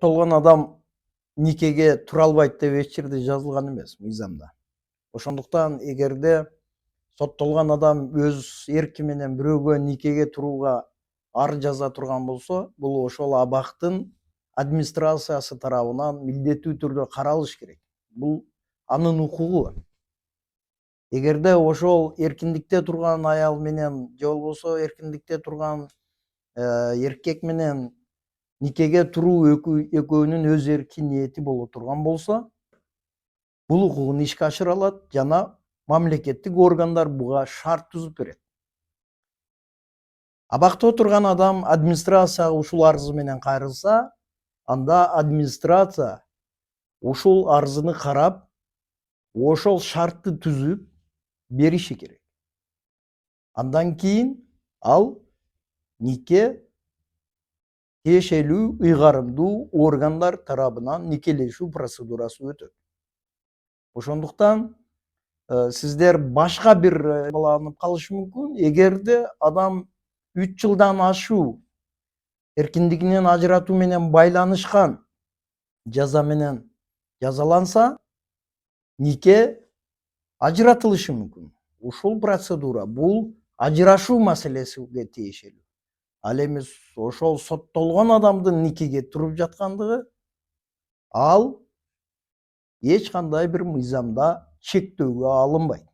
Толгон адам никеге тура албайт деп эч жерде жазылган эмес мыйзамда. Ошондуктан эгерде соттолгон адам өз эрки менен бирөөгө никеге турууга ар жаза турган болсо, бул ошол абактын администрациясы тарабынан милдеттүү түрдө каралыш керек. Бул анын укугу. Эгерде ошол эркиндикте турган аял менен же болбосо эркиндикте турган эркек менен никеге туруу экөөнүн өз эркин ниети боло турган болсо, бул укугун ишке ашыра алат жана мамлекеттик органдар буга шарт түзүп берет. Абакта отурган адам администрацияга ушул арызы менен кайрылса, анда администрация ушул арызыны карап, ошол шартты түзүп бериши керек. Андан кийин ал нике тиешелүү ыйгарымдуу органдар тарабынан никелешүү процедурасы өтөт. Ошондуктан сиздер башка бир баланып калышы мүмкүн. Эгерде адам 3 жылдан ашуу эркиндигинен ажыратуу менен байланышкан жаза менен жазаланса, нике ажыратылышы мүмкүн. Ушул процедура бул ажырашуу маселесине тиешелүү. Ал эми ошол соттолгон адамдын никеге туруп жаткандыгы ал эч кандай бир мыйзамда чектөөгө алынбайт.